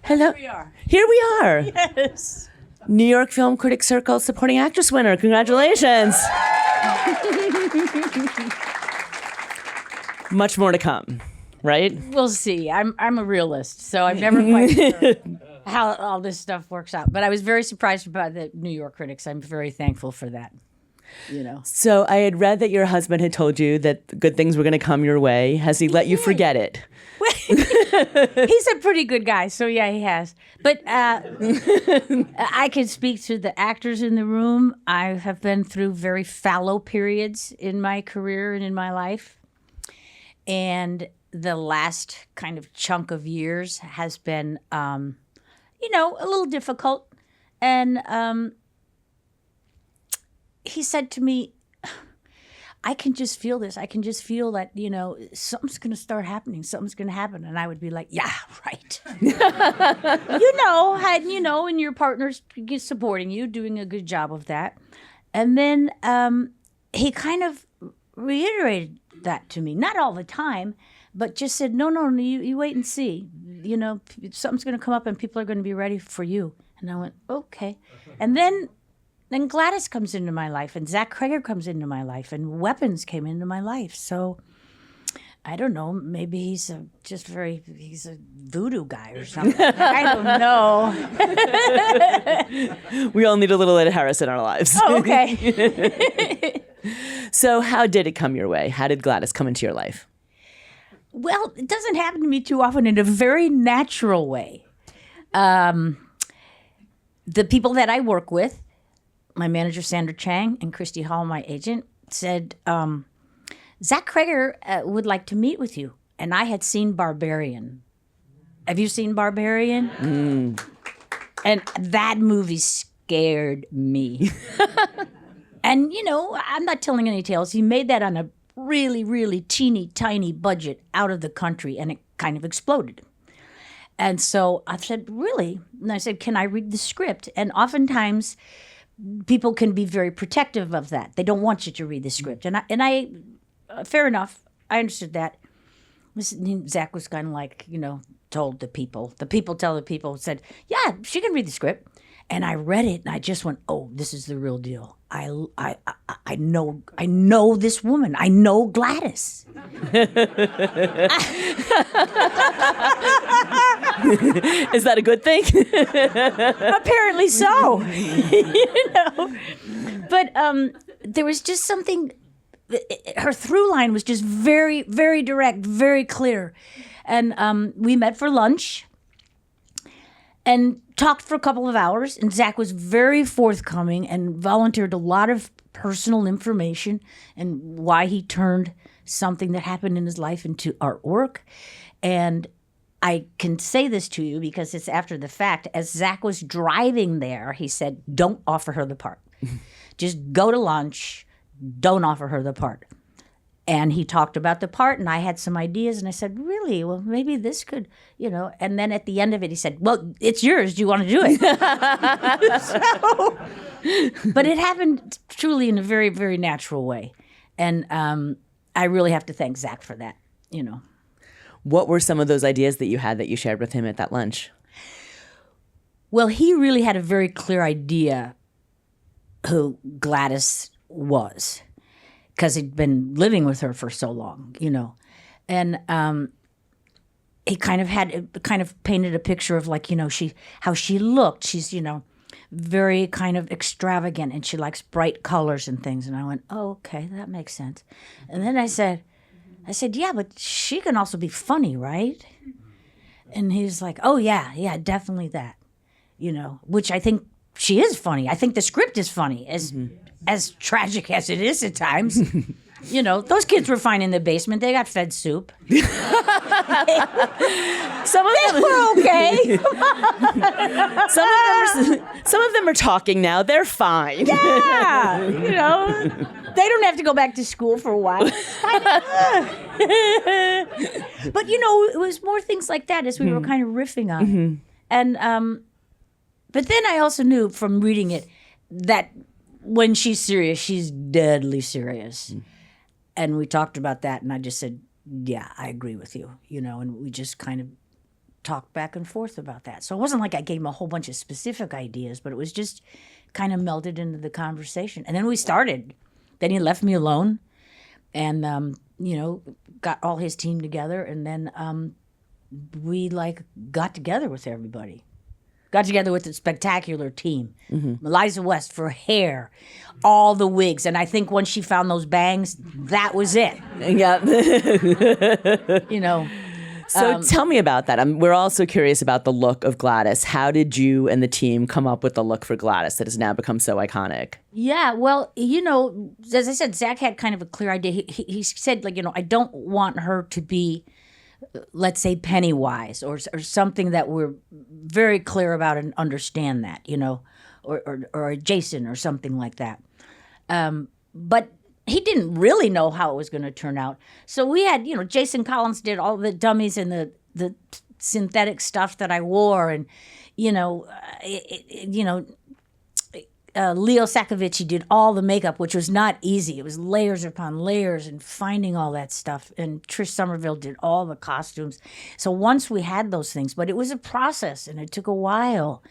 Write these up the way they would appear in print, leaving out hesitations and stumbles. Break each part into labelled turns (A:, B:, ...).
A: Hello.
B: Here we are.
A: Here we are.
B: Yes.
A: New York Film Critics Circle Supporting Actress winner. Congratulations. Much more to come, right?
B: We'll see. I'm a realist, so I'm never quite sure how all this stuff works out. But I was very surprised by the New York critics. I'm very thankful for that. You know.
A: So I had read that your husband had told you that good things were going to come your way. Has he let you forget it?
B: He's a pretty good guy, so yeah, he has. But I can speak to the actors in the room. I have been through very fallow periods in my career and in my life. And the last kind of chunk of years has been, a little difficult. And he said to me, I can just feel this. I can just feel that, something's going to start happening. Something's going to happen. And I would be like, yeah, right. And your partner's supporting you, doing a good job of that. And then he kind of reiterated that to me. Not all the time, but just said, no, you wait and see. Something's going to come up and people are going to be ready for you. And I went, okay. And then Gladys comes into my life, and Zach Kreger comes into my life, and Weapons came into my life. So I don't know. Maybe he's a voodoo guy or something. I don't know.
A: We all need a little Ed Harris in our lives.
B: Oh, okay.
A: So how did it come your way? How did Gladys come into your life?
B: Well, it doesn't happen to me too often, in a very natural way. The people that I work with, my manager, Sandra Chang, and Christy Hall, my agent, said, Zach Kreger would like to meet with you. And I had seen Barbarian. Have you seen Barbarian?
A: Mm.
B: And that movie scared me. And, I'm not telling any tales. He made that on a really, really teeny tiny budget out of the country, and it kind of exploded. And so I said, really? And I said, can I read the script? And oftentimes people can be very protective of that. They don't want you to read the script. And I fair enough, I understood that. Zach was kind of like, told the people. The people tell the people, said, yeah, she can read the script. And I read it, and I just went, oh, this is the real deal. I know this woman. I know Gladys.
A: Is that a good thing?
B: Apparently so. But there was just something. Her through line was just very, very direct, very clear. And we met for lunch and talked for a couple of hours. And Zach was very forthcoming and volunteered a lot of personal information and why he turned something that happened in his life into artwork. And I can say this to you because it's after the fact. As Zach was driving there, he said, don't offer her the part. Just go to lunch. Don't offer her the part. And he talked about the part, and I had some ideas, and I said, really? Well, maybe this could, And then at the end of it, he said, well, it's yours. Do you want to do it? But it happened truly in a very, very natural way. And I really have to thank Zach for that,
A: What were some of those ideas that you had that you shared with him at that lunch?
B: Well, he really had a very clear idea who Gladys was, because he'd been living with her for so long, And he kind of painted a picture of how she looked. She's, very kind of extravagant, and she likes bright colors and things. And I went, oh, okay, that makes sense. And then I said, yeah, but she can also be funny, right? And he was like, oh, yeah, definitely that, which I think she is funny. I think the script is funny, as tragic as it is at times. Those kids were fine in the basement. They got fed soup. Some of them were okay.
A: Some of them are talking now. They're fine.
B: Yeah, they don't have to go back to school for a while. But it was more things like that as we were kind of riffing on, and but then I also knew from reading it that when she's serious, she's deadly serious. And we talked about that, and I just said, yeah, I agree with you, and we just kind of talked back and forth about that. So it wasn't like I gave him a whole bunch of specific ideas, but it was just kind of melded into the conversation. And then we started. Then he left me alone and, got all his team together. And then we got together with everybody. Got together with a spectacular team. Eliza West for hair, all the wigs. And I think once she found those bangs, that was it.
A: Yeah. So tell me about that. We're also curious about the look of Gladys. How did you and the team come up with the look for Gladys that has now become so iconic?
B: Yeah, well, as I said, Zach had kind of a clear idea. He said, I don't want her to be, let's say, Pennywise or something that we're very clear about and understand that, or Jason or something like that. But he didn't really know how it was going to turn out. So we had, Jason Collins did all the dummies and the synthetic stuff that I wore, and Leo Sakovici did all the makeup, which was not easy. It was layers upon layers and finding all that stuff. And Trish Somerville did all the costumes. So once we had those things, but it was a process and it took a while.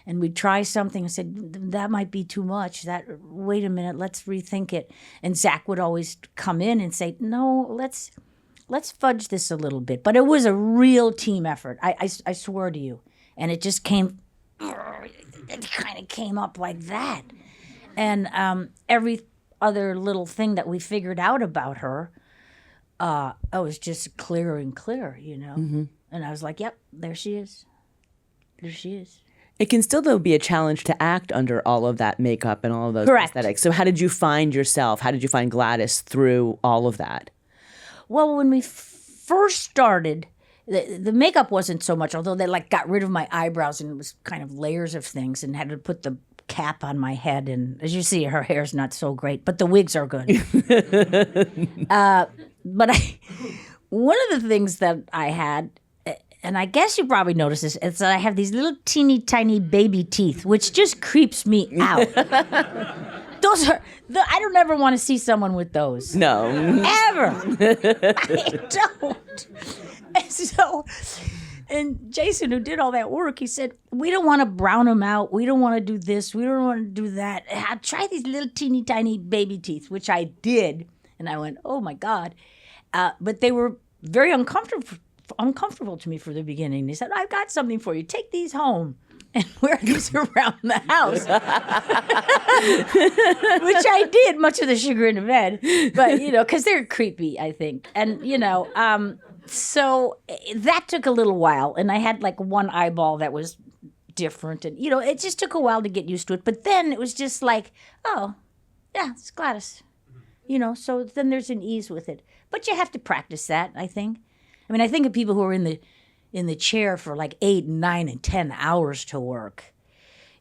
B: And we'd try something and said, that might be too much. Wait a minute, let's rethink it. And Zach would always come in and say, no, let's fudge this a little bit. But it was a real team effort. I swear to you. And it just came, it kind of came up like that. And every other little thing that we figured out about her, it was just clearer and clearer, And I was like, yep, there she is. There she is.
A: It can still, though, be a challenge to act under all of that makeup and all of those aesthetics. So how did you find yourself? How did you find Gladys through all of that?
B: Well, when we first started, the makeup wasn't so much, although they got rid of my eyebrows and it was kind of layers of things and had to put the cap on my head. And as you see, her hair's not so great, but the wigs are good. But one of the things that I had, and I guess you probably noticed this, is that I have these little teeny tiny baby teeth, which just creeps me out. Those are, I don't ever want to see someone with those.
A: No.
B: Ever. I don't. And Jason, who did all that work, he said, we don't want to brown them out. We don't want to do this. We don't want to do that. Try these little teeny tiny baby teeth, which I did. And I went, oh my God. But they were very uncomfortable to me for the beginning. They said, I've got something for you. Take these home and wear these around the house. Which I did, much to the chagrin of Ed. But, because they're creepy, I think. And, so that took a little while. And I had one eyeball that was different. And, it just took a while to get used to it. But then it was just like, oh, yeah, it's Gladys. So then there's an ease with it. But you have to practice that, I think. I think of people who are in the chair for 8, 9, and 10 hours to work.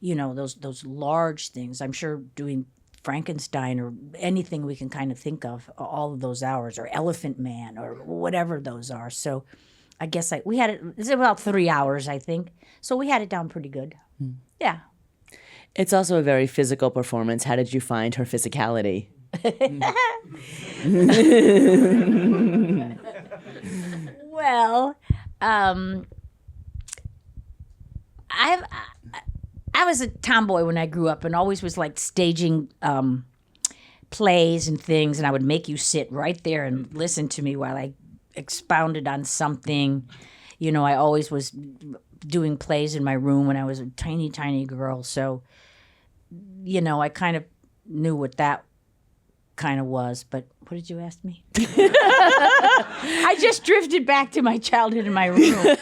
B: Those large things. I'm sure doing Frankenstein or anything we can kind of think of, all of those hours, or Elephant Man or whatever those are. So I guess we had it. It's about 3 hours, I think. So we had it down pretty good. Yeah.
A: It's also a very physical performance. How did you find her physicality?
B: Well, I was a tomboy when I grew up and always was staging plays and things, and I would make you sit right there and listen to me while I expounded on something. I always was doing plays in my room when I was a tiny, tiny girl. So, I kind of knew what that kind of was. But what did you ask me? I just drifted back to my childhood in my room.
A: I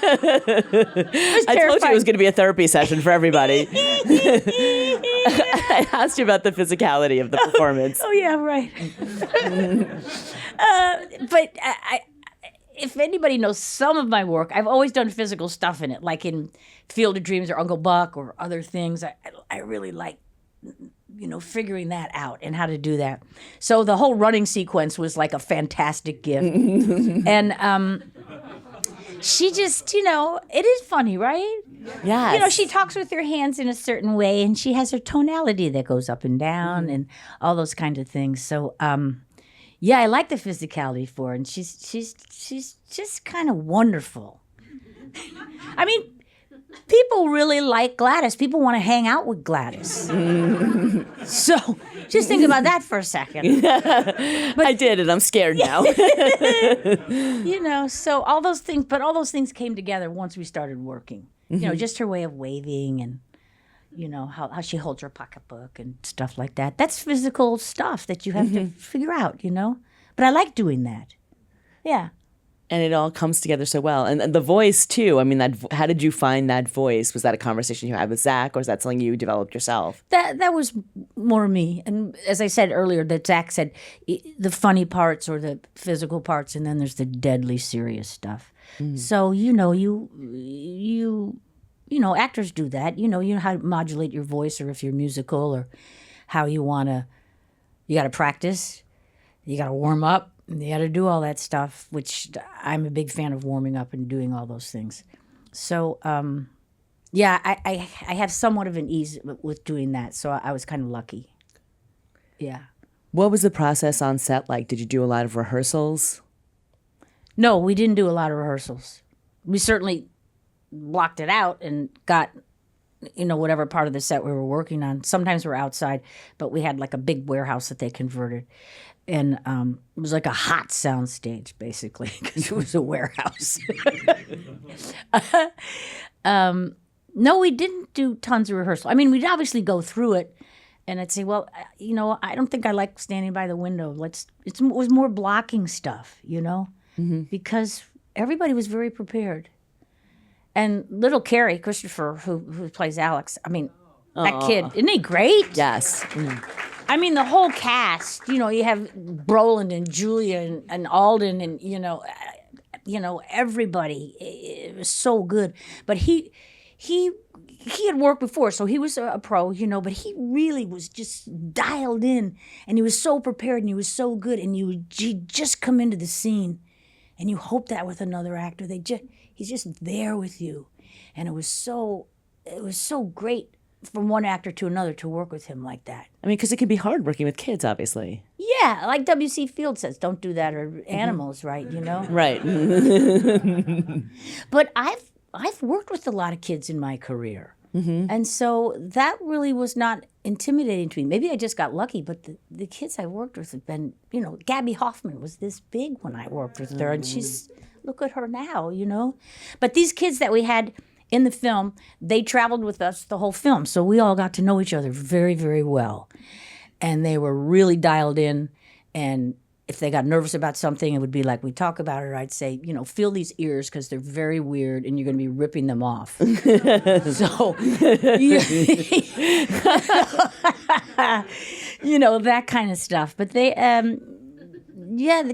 A: told you it was going to be a therapy session for everybody. I asked you about the physicality of the performance.
B: Oh yeah, right. But if anybody knows some of my work, I've always done physical stuff in it, like in Field of Dreams or Uncle Buck or other things. I really like, figuring that out and how to do that. So the whole running sequence was like a fantastic gift. And she just, it is funny, right?
A: Yes.
B: She talks with her hands in a certain way, and she has her tonality that goes up and down and all those kinds of things. So, Yeah, I like the physicality for her, and she's just kind of wonderful. I mean, people really like Gladys. People want to hang out with Gladys. So just think about that for a second.
A: I did, and I'm scared now.
B: So all those things came together once we started working. Just her way of waving and, how she holds her pocketbook and stuff like that. That's physical stuff that you have to figure out, But I like doing that. Yeah.
A: And it all comes together so well. And the voice, too. I mean, how did you find that voice? Was that a conversation you had with Zach, or is that something you developed yourself?
B: That was more me. And as I said earlier, that Zach said the funny parts or the physical parts, and then there's the deadly serious stuff. So, actors do that. You know how to modulate your voice, or if you're musical, or how you got to practice. You got to warm up. You got to do all that stuff, which I'm a big fan of, warming up and doing all those things. So, I have somewhat of an ease with doing that. So I was kind of lucky. Yeah.
A: What was the process on set like? Did you do a lot of rehearsals?
B: No, we didn't do a lot of rehearsals. We certainly blocked it out and got, whatever part of the set we were working on. Sometimes we're outside, but we had like a big warehouse that they converted. And it was like a hot sound stage, basically, because it was a warehouse. No, we didn't do tons of rehearsal. I mean, we'd obviously go through it, and I'd say, well, I don't think I like standing by the window. It was more blocking stuff, because everybody was very prepared. And little Carrie, Christopher, who plays Alex, I mean, that kid, isn't he great?
A: Yes.
B: I mean, the whole cast, you have Brolin and Julia and Alden and, everybody. It was so good. But he had worked before, so he was a pro, but he really was just dialed in, and he was so prepared, and he was so good, and he'd just come into the scene, and you hope that with another actor. He's just there with you. And it was so great from one actor to another to work with him like that.
A: I mean, because it can be hard working with kids, obviously.
B: Yeah, like W.C. Field says, don't do that, or animals, right,
A: Right.
B: But I've worked with a lot of kids in my career. And so that really was not intimidating to me. Maybe I just got lucky, but the kids I worked with have been, Gabby Hoffman was this big when I worked with her, and look at her now, But these kids that we had in the film, they traveled with us the whole film. So we all got to know each other very, very well. And they were really dialed in. And if they got nervous about something, it would be like, we talk about it, I'd say, feel these ears because they're very weird and you're going to be ripping them off. So, that kind of stuff. But they, the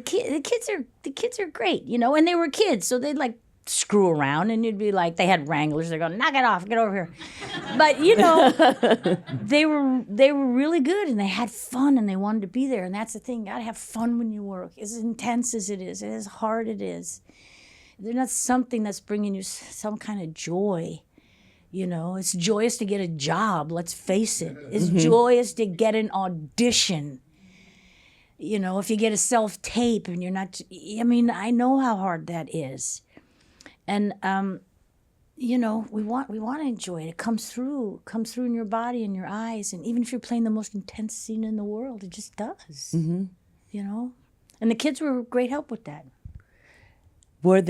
B: kids are great, and they were kids. So they'd like screw around, and you'd be like, they had wranglers. They're going, knock it off, get over here. But they were really good, and they had fun, and they wanted to be there. And that's the thing, you gotta have fun when you work. As intense as it is, as hard it is, there's not something that's bringing you some kind of joy. It's joyous to get a job. Let's face it. It's joyous to get an audition. If you get a self-tape and you're not. I know how hard that is. And, we want to enjoy it. It comes through in your body and your eyes. And even if you're playing the most intense scene in the world, it just does, And the kids were great help with that.
A: Was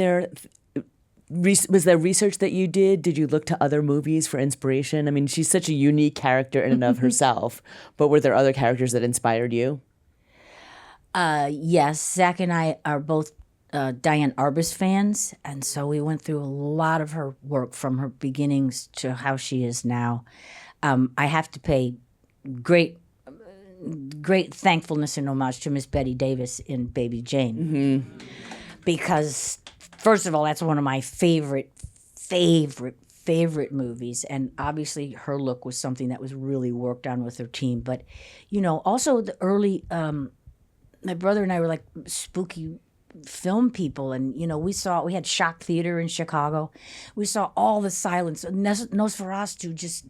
A: there research that you did? Did you look to other movies for inspiration? I mean, she's such a unique character in and of herself, but were there other characters that inspired you?
B: Yes, Zach and I are both Diane Arbus fans, and so we went through a lot of her work from her beginnings to how she is now. I have to pay great thankfulness and homage to Miss Betty Davis in Baby Jane, because first of all, that's one of my favorite movies, and obviously her look was something that was really worked on with her team. But also the early, my brother and I were like spooky film people, and we had Shock Theater in Chicago. We saw all the silence. Nosferatu just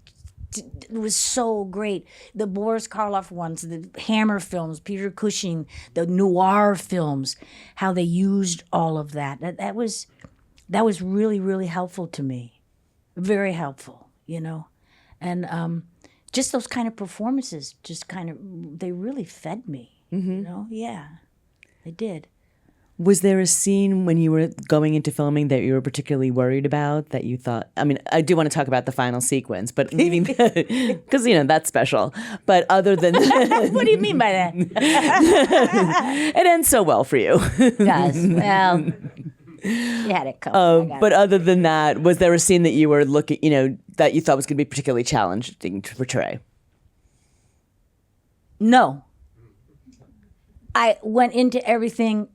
B: it was so great. The Boris Karloff ones, the Hammer films, Peter Cushing, the noir films, how they used all of that. That was really, really helpful to me. Very helpful, And just those kind of performances, they really fed me, Yeah, they did.
A: Was there a scene when you were going into filming that you were particularly worried about that you thought, I mean, I do want to talk about the final sequence, but leaving that, because, that's special. But other than that.
B: What do you mean by that?
A: It ends so well for you.
B: Yes, well, you had it coming.
A: But other than that, was there a scene that you were looking, that you thought was going to be particularly challenging to portray?
B: No. I went into everything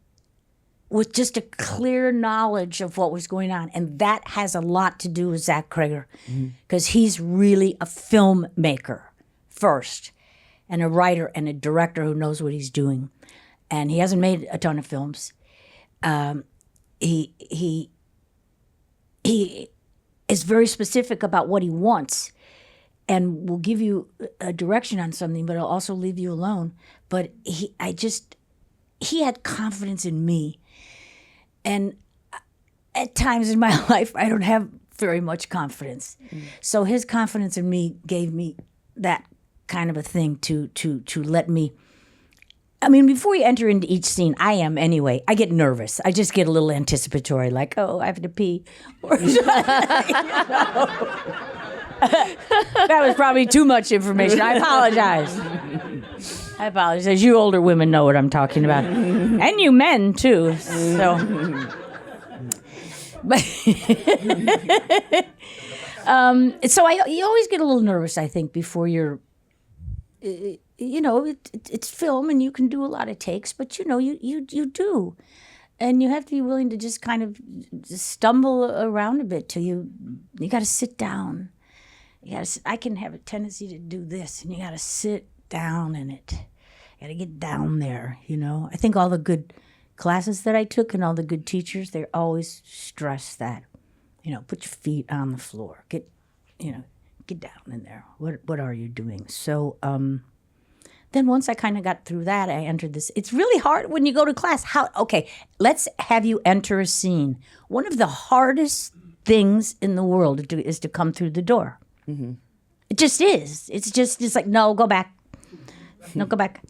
B: with just a clear knowledge of what was going on. And that has a lot to do with Zach Cregger, because he's really a filmmaker first, and a writer and a director who knows what he's doing. And he hasn't made a ton of films. He is very specific about what he wants, and will give you a direction on something, but he'll also leave you alone. But he had confidence in me. And at times in my life, I don't have very much confidence. So his confidence in me gave me that kind of a thing to let me. I mean, before you enter into each scene, I am anyway. I get nervous. I just get a little anticipatory, like, oh, I have to pee. That was probably too much information. I apologize. You older women know what I'm talking about. And you men, too. So, you always get a little nervous, I think, before you're, it's film and you can do a lot of takes, but, you do. And you have to be willing to just kind of stumble around a bit till you got to sit down. I can have a tendency to do this, and you got to sit down in it. Got to get down there, I think all the good classes that I took and all the good teachers, they always stress that, put your feet on the floor, get down in there. What are you doing? So then once I kind of got through that, I entered this. It's really hard when you go to class. Okay, let's have you enter a scene. One of the hardest things in the world is to come through the door. Mm-hmm. It just is. It's like, no, go back. No, go back.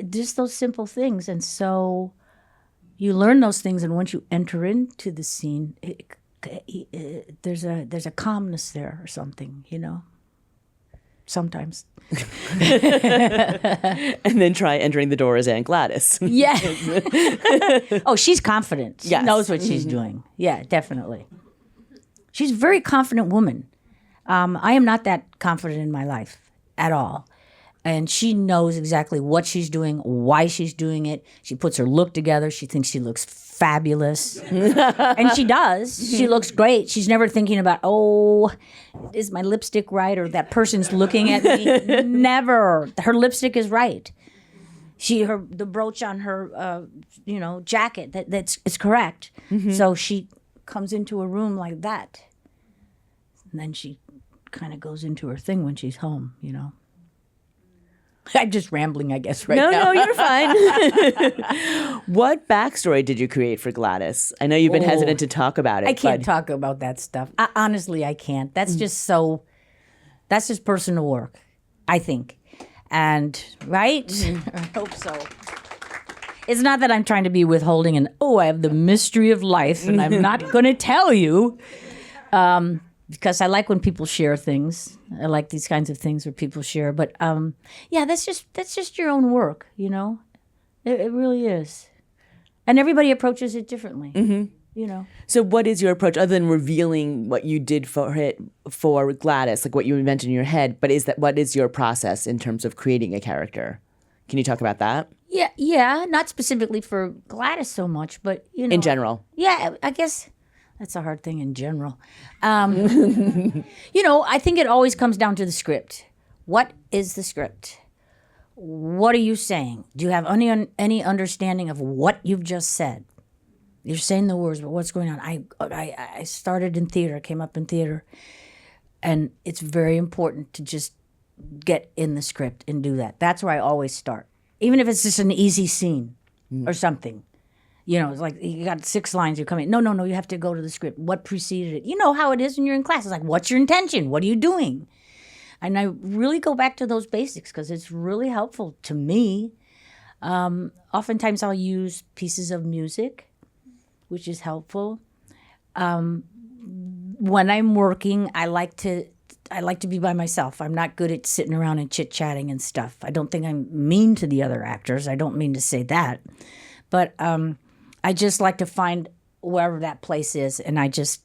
B: Just those simple things. And so you learn those things, and once you enter into the scene, there's a calmness there or something, sometimes.
A: And then try entering the door as Aunt Gladys.
B: Yeah. Oh, she's confident. She
A: Yes.
B: knows what she's doing. Yeah, definitely. She's a very confident woman. I am not that confident in my life at all. And she knows exactly what she's doing, why she's doing it. She puts her look together. She thinks she looks fabulous. And she does. She looks great. She's never thinking about, oh, is my lipstick right? Or that person's looking at me. Never. Her lipstick is right. The brooch on her, jacket, it's correct. Mm-hmm. So she comes into a room like that. And then she kind of goes into her thing when she's home, I'm just rambling, I guess, right now.
A: No, you're fine. What backstory did you create for Gladys? I know you've been hesitant to talk about it.
B: I can't talk about that stuff. Honestly, I can't. That's just personal work, I think. And, right? I hope so. It's not that I'm trying to be withholding and, I have the mystery of life and I'm not going to tell you. Because I like when people share things. I like these kinds of things where people share. But that's just your own work, It really is. And everybody approaches it differently, So what is your approach, other than revealing what you did for Gladys, like what you invented in your head? But what is your process in terms of creating a character? Can you talk about that? Yeah, not specifically for Gladys so much, but
A: in general.
B: Yeah, I guess. That's a hard thing in general. I think it always comes down to the script. What is the script? What are you saying? Do you have any understanding of what you've just said? You're saying the words, but what's going on? I started in theater, came up in theater. And it's very important to just get in the script and do that. That's where I always start. Even if it's just an easy scene or something. You know, it's like you got 6 lines, you come in. No, you have to go to the script. What preceded it? You know how it is when you're in class. It's like, what's your intention? What are you doing? And I really go back to those basics because it's really helpful to me. Oftentimes I'll use pieces of music, which is helpful. When I'm working, I like to be by myself. I'm not good at sitting around and chit-chatting and stuff. I don't think I'm mean to the other actors. I don't mean to say that. But I just like to find wherever that place is, and I just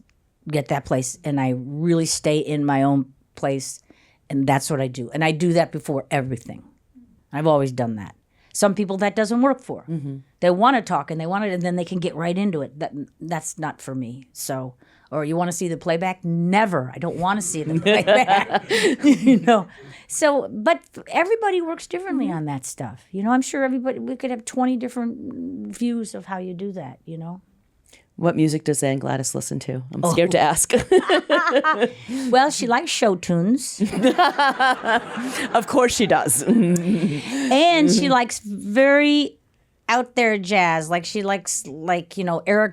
B: get that place, and I really stay in my own place, and that's what I do. And I do that before everything. I've always done that. Some people that doesn't work for. Mm-hmm. They want to talk, and they want it, and then they can get right into it. That's not for me. So, or you want to see the playback? Never. I don't want to see the playback. You know. So, but everybody works differently on that stuff. You know, I'm sure we could have 20 different views of how you do that, you know.
A: What music does Aunt Gladys listen to? I'm scared to ask.
B: Well, she likes show tunes.
A: Of course she does.
B: And she likes very out there jazz. Like she likes, Eric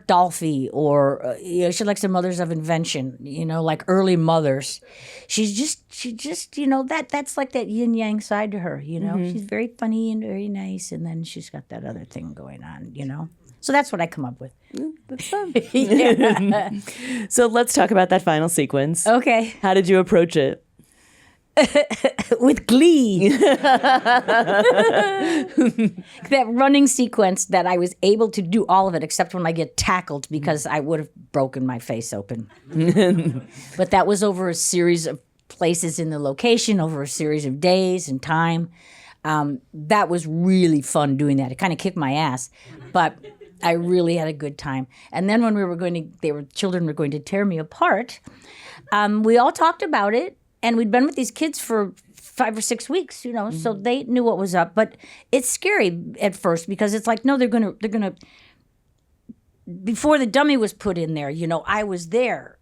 B: Dolphy, or she likes the Mothers of Invention. Like early mothers. She just that's like that yin yang side to her. Mm-hmm. She's very funny and very nice, and then she's got that other thing going on. So that's what I come up with.
A: That's fun. Yeah. So let's talk about that final sequence.
B: Okay.
A: How did you approach it?
B: With glee. That running sequence that I was able to do all of it except when I get tackled because I would have broken my face open. But that was over a series of places in the location, over a series of days and time. That was really fun doing that. It kind of kicked my ass, but I really had a good time. And then when children were going to tear me apart, we all talked about it. And we'd been with these kids for 5 or 6 weeks, mm-hmm. So they knew what was up. But it's scary at first because it's like, no, they're gonna. Before the dummy was put in there, I was there,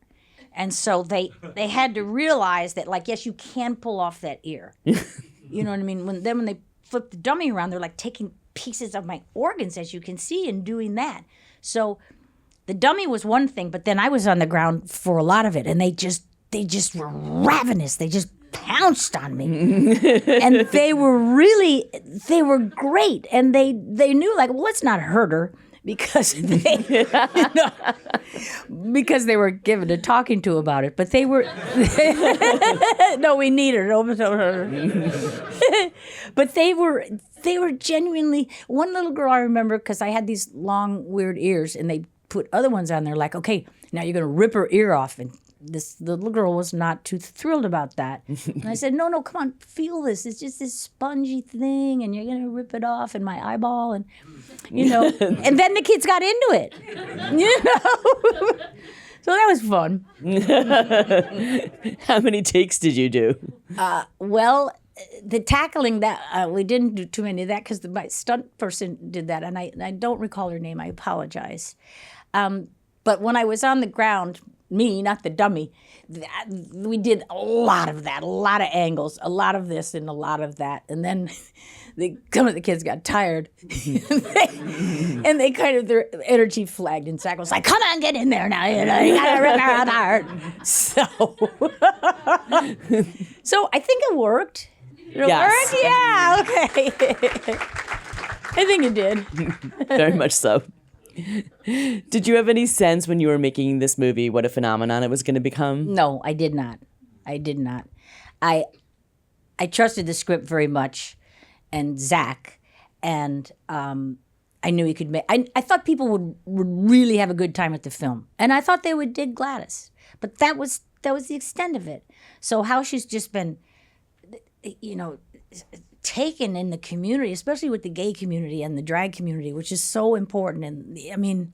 B: and so they had to realize that, like, yes, you can pull off that ear. You know what I mean? When they flip the dummy around, they're like taking pieces of my organs, as you can see, and doing that. So the dummy was one thing, but then I was on the ground for a lot of it, and they just were ravenous. They just pounced on me. And they were great. And they knew, like, well, let's not hurt her because because they were given a talking to about it. But they were, no, we need her. Don't hurt her. But they were genuinely, one little girl I remember, because I had these long, weird ears, and they put other ones on there, like, okay, now you're going to rip her ear off. And the little girl was not too thrilled about that. And I said, no, come on, feel this. It's just this spongy thing, and you're going to rip it off in my eyeball. And, and then the kids got into it, So that was fun.
A: How many takes did you do?
B: Well, the tackling, that we didn't do too many of that because my stunt person did that, and I don't recall her name. I apologize. But when I was on the ground, me, not the dummy, we did a lot of that, a lot of angles, a lot of this and a lot of that. And then some of the kids got tired. and they kind of, their energy flagged, and Zach was like, come on, get in there now. You got to rip her apart. So I think it worked.
A: Yes.
B: Worked? Yeah, okay. I think it did.
A: Very much so. Did you have any sense when you were making this movie what a phenomenon it was going to become?
B: No, I did not. I trusted the script very much, and Zach, and I knew he could make. I thought people would really have a good time at the film, and I thought they would dig Gladys, but that was the extent of it. So how she's just been, taken in the community, especially with the gay community and the drag community, which is so important. And I mean,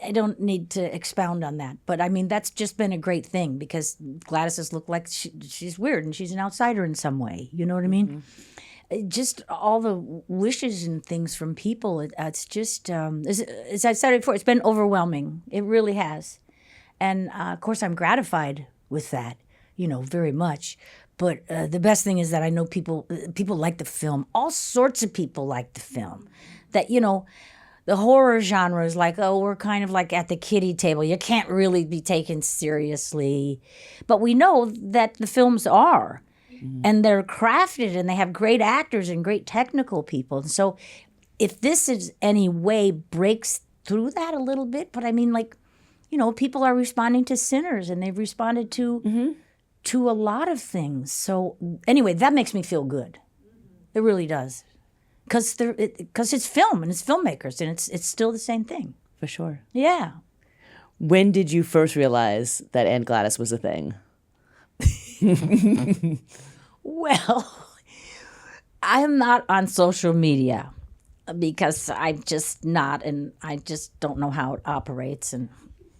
B: I don't need to expound on that, but I mean, that's just been a great thing because Gladys has looked like she's weird and she's an outsider in some way. You know what I mean? Mm-hmm. Just all the wishes and things from people. It's just, as I said before, it's been overwhelming. It really has. And of course, I'm gratified with that. very much. But the best thing is that I know people like the film. All sorts of people like the film. That, the horror genre is like, oh, we're kind of like at the kiddie table. You can't really be taken seriously. But we know that the films are. And they're crafted and they have great actors and great technical people. And so if this is any way breaks through that a little bit, but I mean, people are responding to Sinners and they've responded to a lot of things. So anyway, that makes me feel good. It really does. Because it's film and it's filmmakers and it's still the same thing.
A: For sure.
B: Yeah.
A: When did you first realize that Aunt Gladys was a thing?
B: Well, I'm not on social media because I'm just not, and I just don't know how it operates, and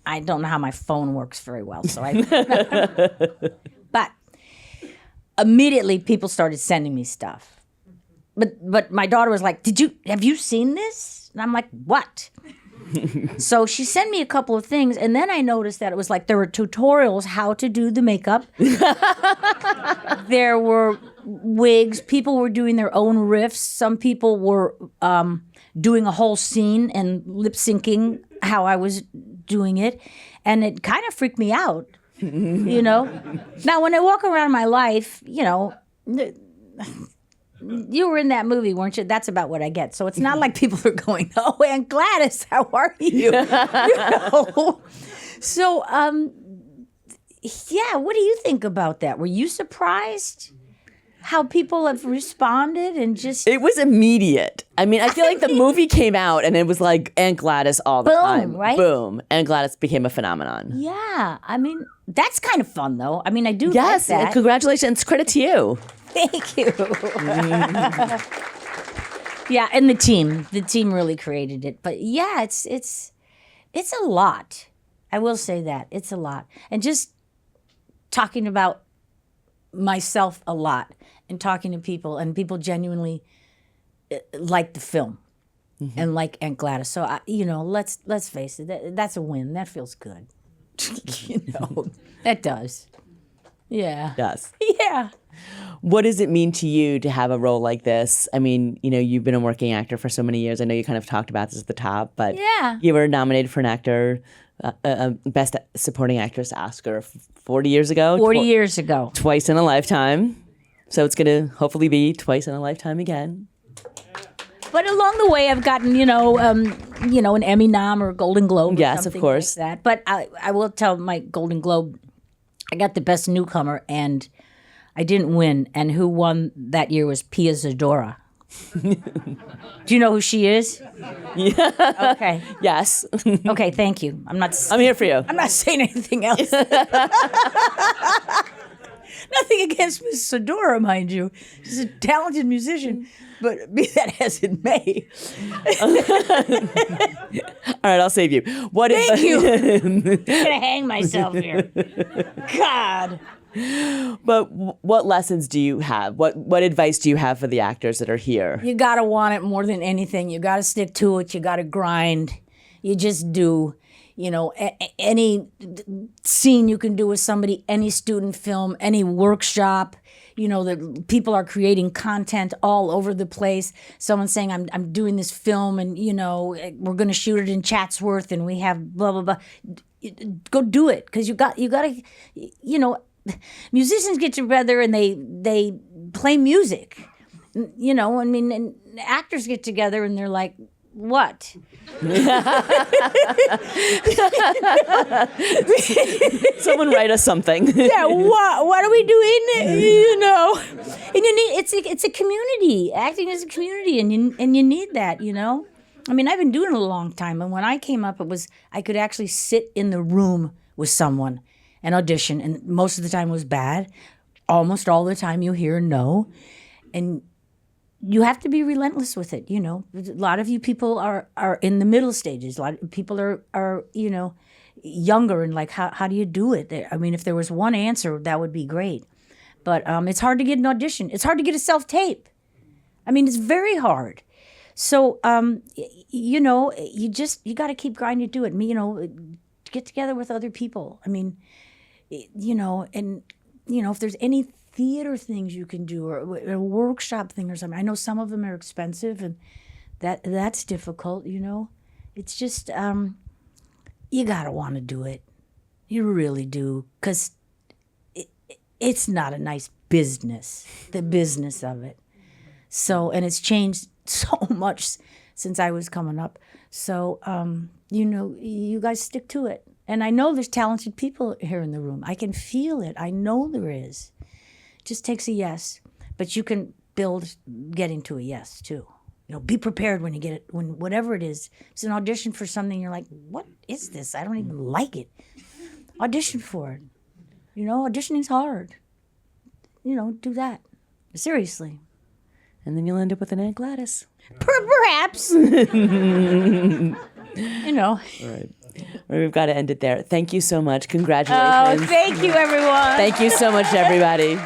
B: I don't know how my phone works very well. So but immediately people started sending me stuff. But my daughter was like, have you seen this? And I'm like, what? So she sent me a couple of things, and then I noticed that it was like there were tutorials how to do the makeup. There were wigs. People were doing their own riffs. Some people were doing a whole scene and lip syncing how I was doing it, and it kind of freaked me out. Now when I walk around my life, you were in that movie, weren't you? That's about what I get. So it's not like people are going, oh, Aunt Gladys, how are you? So, what do you think about that? Were you surprised how people have responded and just...
A: It was immediate. I mean, I feel like the movie came out and it was like Aunt Gladys all the time.
B: Right?
A: Boom. Aunt Gladys became a phenomenon.
B: Yeah. I mean, that's kind of fun, though. I mean, I do
A: Yes,
B: like that.
A: Congratulations. Credit to you.
B: Thank you. Yeah, and the team really created it. But yeah, it's a lot. I will say that it's a lot, and just talking about myself a lot, and talking to people, and people genuinely like the film, and like Aunt Gladys. So let's face it, that's a win. That feels good. That does. Yeah.
A: Yes.
B: Yeah.
A: What does it mean to you to have a role like this? I mean, you've been a working actor for so many years. I know you kind of talked about this at the top, but you were nominated for an actor, Best Supporting Actress Oscar 40 years ago.
B: 40 years ago.
A: Twice in a lifetime. So it's going to hopefully be twice in a lifetime again.
B: But along the way, I've gotten, an Emmy nom or a Golden Globe.
A: Yes, of course.
B: Like that. But I will tell my Golden Globe, I got the Best Newcomer, and I didn't win. And who won that year was Pia Zadora. Do you know who she is?
A: Yeah.
B: Okay.
A: Yes.
B: Okay, thank you.
A: I'm here for you.
B: I'm not saying anything else. Nothing against Miss Zadora, mind you. She's a talented musician. But be that as it may.
A: All right, I'll save you.
B: Thank you. I'm going to hang myself here. God.
A: But what lessons do you have? What advice do you have for the actors that are here?
B: You got to want it more than anything. You got to stick to it. You got to grind. You just do. Any scene you can do with somebody, any student film, any workshop. The people are creating content all over the place. Someone's saying, I'm doing this film and, we're going to shoot it in Chatsworth and we have blah, blah, blah. Go do it. Because you got to, musicians get together and they play music. And actors get together and they're like, what?
A: Someone write us something.
B: Yeah, what are we doing? And you need it's a community. Acting is a community, and you need that. I mean, I've been doing it a long time, and when I came up, I could actually sit in the room with someone and audition, and most of the time it was bad. Almost all the time you hear no, and you have to be relentless with it. A lot of you people are in the middle stages. A lot of people are younger and like, how do you do it? I mean, if there was one answer, that would be great. But it's hard to get an audition. It's hard to get a self-tape. I mean, it's very hard. So, you got to keep grinding to do it. Get together with other people. I mean, and if there's any theater things you can do or a workshop thing or something. I know some of them are expensive and that's difficult, It's just, you gotta want to do it. You really do, because it's not a nice business, the business of it. So, and it's changed so much since I was coming up. So, you guys stick to it. And I know there's talented people here in the room. I can feel it. I know there is. It just takes a yes. But you can build getting to a yes, too. Be prepared when you get it, when whatever it is. It's an audition for something, you're like, what is this? I don't even like it. Audition for it. Auditioning's hard. Do that. Seriously.
A: And then you'll end up with an Aunt Gladys.
B: Perhaps.
A: All right. Well, we've got to end it there. Thank you so much. Congratulations.
B: Oh, thank you, everyone.
A: Thank you so much, everybody.